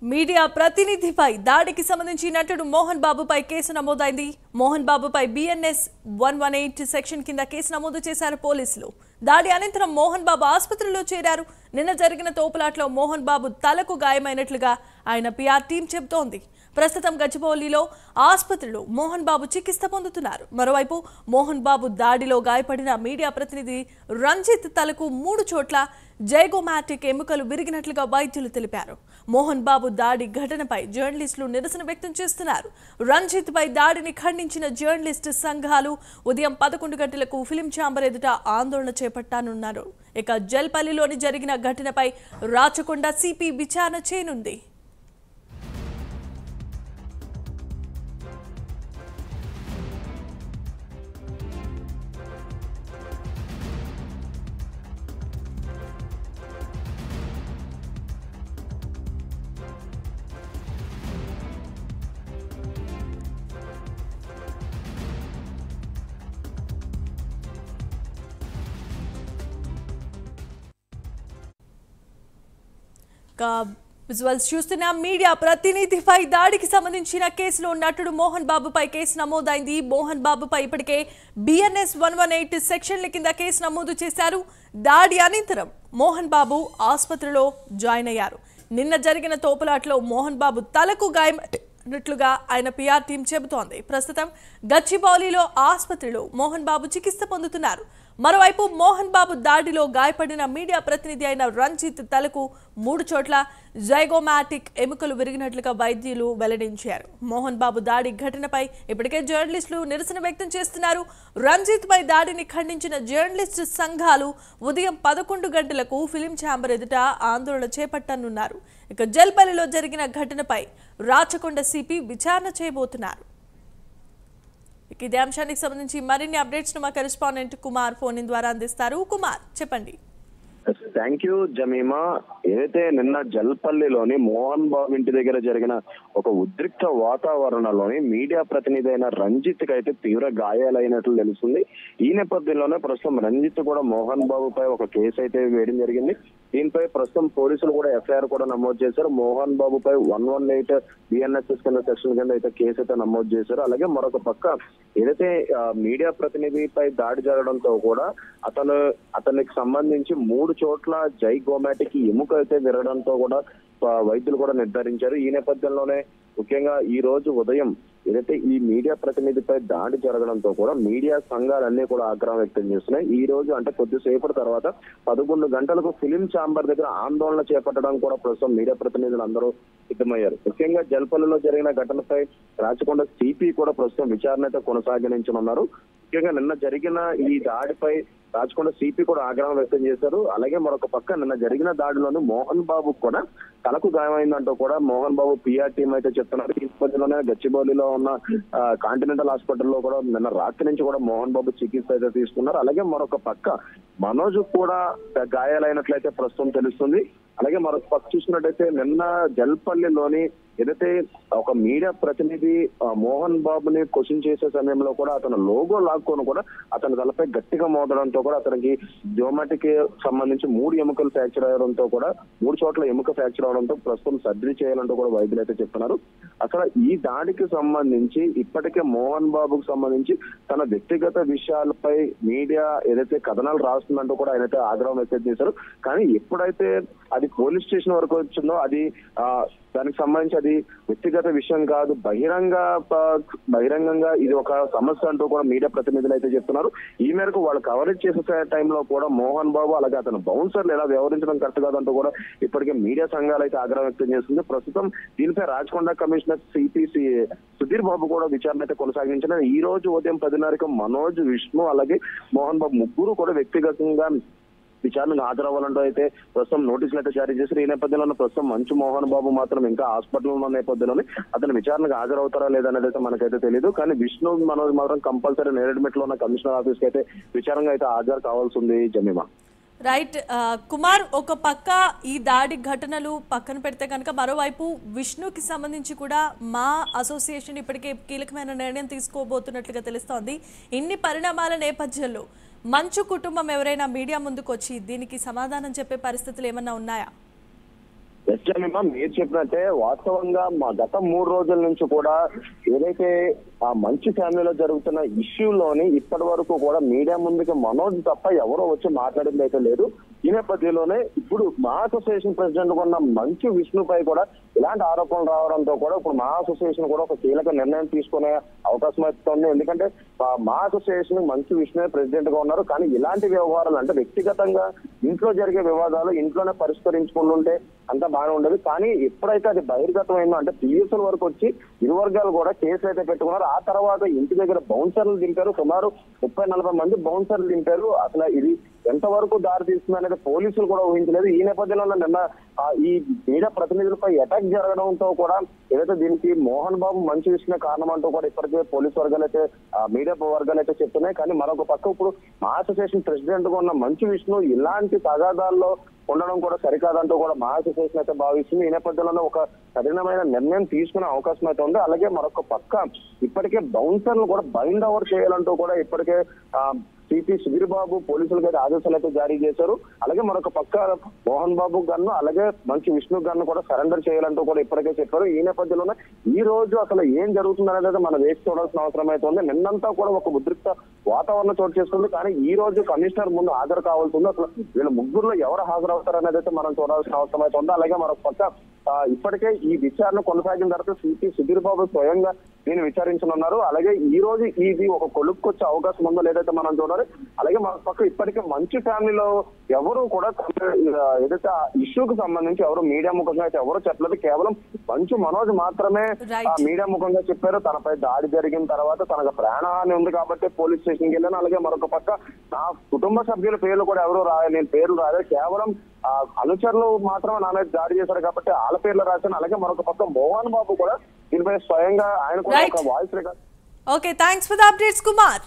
Media ప్రతినిధిపై దాడికి సంబంధించి నటుడు మోహన్ బాబుపై కేసు నమోదైంది. మోహన్ బాబుపై BNS 118 సెక్షన్ కింద కేసు నమోదు చేశారు పోలీసులు. దాడి అనంతరం మోహన్ బాబు ఆసుపత్రిలో చేరారు. నిన్న జరిగిన తోపులాట్లో మోహన్ బాబు తలకు గాయమైనట్లుగా ఆయన PR టీం చెబుతోంది. ప్రస్తుతం గచ్చిబౌలిలో ఆసుపత్రిలో మోహన్ బాబు చికిత్స పొందుతున్నారు. మరోవైపు మోహన్ బాబు దాడిలో గాయపడిన మీడియా ప్రతినిధి రంజిత్ తలకు 3 చోట్ల జైగోమాటిక్ ఎముకలు విరిగినట్లుగా వైద్యులు తెలిపారు. మోహన్ బాబు దాడి ఘటనపై జర్నలిస్టులు నిరసన వ్యక్తం చేస్తున్నారు. రంజిత్ పై దాడిని ఖండించిన జర్నలిస్టు సంఘాలు ఉదయం 11 గంటలకు ఫిలిం ఛాంబర్ ఎదుట ఆందోళన చేపట్టనున్నారు. ఇక జల్పల్లిలోని జరిగిన ఘటనపై రాచకొండ సిపి విచారణ చేయనుంది. విజువల్స్ చూస్తున్న మీడియా ప్రతినిధిపై దాడికి సంబంధించిన కేసులో నటుడు మోహన్ బాబుపై కేసు నమోదైంది. మోహన్ బాబుపై ఇప్పటికే BNS 118 సెక్షన్ల కింద కేసు నమోదు చేశారు. దాడి అనంతరం మోహన్ బాబు ఆసుపత్రిలో జాయిన్ అయ్యారు. నిన్న జరిగిన తోపులాట్లో మోహన్ బాబు తలకు గాయమైనట్లుగా ఆయన PR టీం చెబుతోంది. ప్రస్తుతం గచ్చిబౌలిలో ఆసుపత్రిలో మోహన్ బాబు చికిత్స పొందుతున్నారు. మరోవైపు మోహన్ బాబు దాడిలో గాయపడిన మీడియా ప్రతినిధి అయిన రంజిత్ తలకు 3 చోట్ల జైగోమాటిక్ ఎముకలు విరిగినట్లుగా వైద్యులు వెల్లడించారు. మోహన్ బాబు దాడి ఘటనపై ఇప్పటికే జర్నలిస్టులు నిరసన వ్యక్తం చేస్తున్నారు. రంజిత్ పై దాడిని ఖండించిన జర్నలిస్టు సంఘాలు ఉదయం 11 గంటలకు ఫిలిం ఛాంబర్ ఎదుట ఆందోళన చేపట్టనున్నారు. ఇక జల్పల్లిలో జరిగిన ఘటనపై రాచకొండ సిపి విచారణ చేయబోతున్నారు. ఇదే అంశానికి సంబంధించి మరిన్ని అప్డేట్స్ మా కరెస్పాండెంట్ కుమార్ ఫోన్ ద్వారా అందిస్తారు. కుమార్, చెప్పండి. Thank you Jemimah. ఏదైతే నిన్న జల్పల్లిలోని మోహన్ బాబు ఇంటి దగ్గర జరిగిన ఒక ఉద్రిక్త వాతావరణంలోని మీడియా ప్రతినిధి అయిన రంజిత్ కి అయితే తీవ్ర గాయాలైనట్లు తెలుస్తుంది. ఈ నేపథ్యంలోనే ప్రస్తుతం రంజిత్ కూడా మోహన్ బాబుపై ఒక కేసు అయితే వేయడం జరిగింది. దీనిపై ప్రస్తుతం పోలీసులు కూడా FIR కూడా నమోదు చేశారు. మోహన్ బాబుపై 118 BNSS కింద సెక్షన్ కింద అయితే కేసు అయితే నమోదు చేశారు. అలాగే మరొక పక్క ఏదైతే మీడియా ప్రతినిధిపై దాడి జరగడంతో కూడా అతనికి సంబంధించి 3 చోట్ల జైగోమాటిక్ ఎముక అయితే విరగడంతో కూడా వైద్యులు కూడా నిర్ధారించారు. ఈ నేపథ్యంలోనే ముఖ్యంగా ఈ రోజు ఉదయం ఏదైతే ఈ మీడియా ప్రతినిధిపై దాడి జరగడంతో కూడా మీడియా సంఘాలన్నీ కూడా ఆగ్రహం వ్యక్తం చేస్తున్నాయి. ఈ రోజు అంటే కొద్దిసేపటి తర్వాత 11 గంటలకు ఫిలిం ఛాంబర్ దగ్గర ఆందోళన చేపట్టడం కూడా ప్రస్తుతం మీడియా ప్రతినిధులు అందరూ సిద్ధమయ్యారు. ముఖ్యంగా జల్పల్లిలో జరిగిన ఘటనపై రాచకొండ సిపి కూడా ప్రస్తుతం విచారణ అయితే కొనసాగించనున్నారు. ముఖ్యంగా నిన్న జరిగిన ఈ దాడిపై రాచకొండ సిపి కూడా ఆగ్రహం వ్యక్తం చేశారు. అలాగే మరొక పక్క నిన్న జరిగిన దాడిలోని మోహన్ బాబు కూడా తలకు గాయమైందంటూ కూడా మోహన్ బాబు PR టీం అయితే చెప్తున్నారు. ఈ నేపథ్యంలోనే గచ్చిబౌలిలో ఉన్న కాంటినెంటల్ హాస్పిటల్లో కూడా నిన్న రాత్రి నుంచి కూడా మోహన్ బాబు చికిత్స అయితే తీసుకున్నారు. అలాగే మరొక పక్క మనోజ్ కూడా గాయాలైనట్లయితే ప్రస్తుతం తెలుస్తుంది. అలాగే మరొక పక్క చూసినట్టయితే నిన్న జల్పల్లిలోని ఏదైతే ఒక మీడియా ప్రతినిధి మోహన్ బాబుని క్వశ్చన్ చేసే సమయంలో కూడా అతను లోగో లాక్కొని కూడా అతని తలపై గట్టిగా మోదడంతో కూడా అతనికి జోమాటిక్ సంబంధించి 3 ఎముకలు ఫ్రాక్చర్ అవ్వడంతో కూడా 3 చోట్ల ఎముక ఫ్రాక్చర్ అవడంతో ప్రస్తుతం సర్జరీ చేయాలంటూ కూడా వైద్యులు అయితే చెప్తున్నారు. అసలు ఈ దాడికి సంబంధించి ఇప్పటికే మోహన్ బాబుకు సంబంధించి తన వ్యక్తిగత విషయాలపై మీడియా ఏదైతే కథనాలు రాస్తుందంటూ కూడా ఆయనైతే ఆగ్రహం వ్యక్తం చేశారు. కానీ ఎప్పుడైతే అది పోలీస్ స్టేషన్ వరకు వచ్చిందో అది దానికి సంబంధించి అది వ్యక్తిగత విషయం కాదు, బహిరంగంగా ఇది ఒక సమస్య అంటూ కూడా మీడియా ప్రతినిధులు అయితే చెప్తున్నారు. ఈ మేరకు వాళ్ళు కవరేజ్ చేసే టైంలో కూడా మోహన్ బాబు అలాగే అతను బౌన్సర్లు ఎలా వ్యవహరించడం కరెక్ట్ కాదంటూ కూడా ఇప్పటికే మీడియా సంఘాలు అయితే ఆగ్రహం వ్యక్తం చేస్తుంది. ప్రస్తుతం దీనిపై రాచకొండ కమిషనర్ సిపి సుధీర్ బాబు కూడా విచారణ అయితే కొనసాగించారు. ఈ రోజు ఉదయం 10:30కు మనోజ్, విష్ణు అలాగే మోహన్ బాబు ముగ్గురు కూడా వ్యక్తిగతంగా విచారణకు హాజరవ్వాలంటూ అయితే ప్రస్తుతం నోటీసులు అయితే జారీ చేశారు. ఈ నేపథ్యంలో ప్రస్తుతం మంచు మోహన్ బాబు మాత్రం ఇంకా హాస్పిటల్ ఉన్న నేపథ్యంలోనే అతను విచారణకు హాజరవుతారా లేదనేది అయితే మనకైతే తెలియదు. కానీ విష్ణు, మనోజ్ మాత్రం కంపల్సరీ నేరేడ్మెట్ లో ఉన్న కమిషనర్ ఆఫీస్ కి అయితే విచారణగా అయితే హాజరు కావాల్సి ఉంది. జమీమా. రైట్ కుమార్, ఒక పక్క ఈ దాడి ఘటనలు పక్కన పెడితే కనుక మరోవైపు విష్ణుకి సంబంధించి కూడా మా అసోసియేషన్ ఇప్పటికే కీలకమైన నిర్ణయం తీసుకోబోతున్నట్లుగా తెలుస్తోంది. ఇన్ని పరిణామాల నేపథ్యంలో మంచు కుటుంబం ఎవరైనా మీడియా ముందుకు వచ్చి దీనికి సమాధానం చెప్పే పరిస్థితులు ఏమన్నా ఉన్నాయా? జమీమా మీరు చెప్పినట్టే వాస్తవంగా మా గత 3 రోజుల నుంచి కూడా ఏదైతే ఆ మంచి ఫ్యామిలీలో జరుగుతున్న ఇష్యూలోని ఇప్పటి వరకు కూడా మీడియా ముందుకి మనోజ్ తప్ప ఎవరో వచ్చి మాట్లాడింది అయితే లేదు. ఈ నేపథ్యంలోనే ఇప్పుడు మా అసోసియేషన్ ప్రెసిడెంట్ ఉన్న మంచు విష్ణుపై కూడా ఇలాంటి ఆరోపణలు రావడంతో కూడా ఇప్పుడు మా అసోసియేషన్ కూడా ఒక కీలక నిర్ణయం తీసుకునే అవకాశం అవుతుంది. ఎందుకంటే మా అసోసియేషన్ మంచు విష్ణు ప్రెసిడెంట్ గా ఉన్నారు. కానీ ఇలాంటి వ్యవహారాలు అంటే వ్యక్తిగతంగా ఇంట్లో జరిగే వివాదాలు ఇంట్లోనే పరిష్కరించుకుంటుంటే అంతా బాగానే ఉండదు. కానీ ఎప్పుడైతే అది బహిర్గతమైందో అంటే పిఎస్ఎల్ వరకు వచ్చి ఇరు వర్గాలు కూడా కేసులు అయితే పెట్టుకున్నారు. ఆ తర్వాత ఇంటి దగ్గర బౌన్సర్లు దింపారు. సుమారు 30-40 మంది బౌన్సర్లు దింపారు. అసలు ఇది ఎంతవరకు దారి తీస్తుంది అనేది పోలీసులు కూడా ఊహించలేదు. ఈ నేపథ్యంలో నిన్న ఈ మీడియా ప్రతినిధులపై అటాక్ జరగడంతో కూడా ఏదైతే దీనికి మోహన్ బాబు మంచి విషయమే కారణం అంటూ కూడా ఇప్పటికే పోలీసు వర్గాలు అయితే మీడియా వర్గాలు అయితే చెప్తున్నాయి. కానీ మరొక పక్క ఇప్పుడు మా అసోసియేషన్ ప్రెసిడెంట్ గా ఉన్న మంచు విష్ణు ఇలాంటి తగాదాల్లో ఉండడం కూడా సరికాదంటూ కూడా మా అసోసియేషన్ అయితే భావిస్తుంది. ఈ నేపథ్యంలో ఒక కఠినమైన నిర్ణయం తీసుకునే అవకాశం అయితే ఉంది. అలాగే మరొక పక్క ఇప్పటికే బౌన్సర్లు కూడా బైండ్ ఓవర్ చేయాలంటూ కూడా ఇప్పటికే సిపి సుధీర్ బాబు పోలీసులకు అయితే ఆదేశాలు అయితే జారీ చేశారు. అలాగే మరొక పక్క మోహన్ బాబు గన్ను అలాగే మంచి విష్ణు గన్ను కూడా సరెండర్ చేయాలంటూ కూడా ఇప్పటికే చెప్పారు. ఈ నేపథ్యంలోనే ఈ రోజు అసలు ఏం జరుగుతుంది అనేది మనం వేసి చూడాల్సిన అవసరం అయితే ఉంది. నిన్నంతా కూడా ఒక ఉద్రిక్త వాతావరణం చోటు చేసుకుంది. కానీ ఈ రోజు కమిషనర్ ముందు హాజరు కావాల్సి ఉంది. అసలు వీళ్ళ ముగ్గురులో ఎవరు హాజరవుతారు అనేది అయితే మనం చూడాల్సిన అవసరం అయితే ఉంది. అలాగే మరొక పక్క ఇప్పటికే ఈ విచారణ కొనసాగిన తర్వాత సిపి సుధీర్ బాబు స్వయంగా దీన్ని విచారించనున్నారు. అలాగే ఈ రోజు ఇది ఒక కొలుక్కొచ్చే అవకాశం ఉందో లేదైతే మనం చూడాలి. అలాగే మన పక్క ఇప్పటికే మంచి ఫ్యామిలీలో ఎవరు కూడా ఏదైతే ఇష్యూకి సంబంధించి ఎవరు మీడియా ముఖంగా అయితే ఎవరు చెప్పలేదు. కేవలం మంచు మనోజ్ మాత్రమే మీడియా ముఖంగా చెప్పారు. తనపై దాడి జరిగిన తర్వాత తనకు ప్రాణహాని ఉంది కాబట్టి పోలీస్ స్టేషన్కి వెళ్ళాను. అలాగే మరొక పక్క నా కుటుంబ సభ్యుల పేర్లు కూడా ఎవరు నేను పేర్లు రాలేదు. కేవలం అనుచరులు మాత్రమే నా మీద దాడి చేశారు కాబట్టి వాళ్ళ పేర్లు రాశాను. అలాగే మరొక పక్క మోహన్ బాబు కూడా దీనిపై స్వయంగా ఆయన కూడా ఒక voice record. Okay, thanks for the updates Kumar.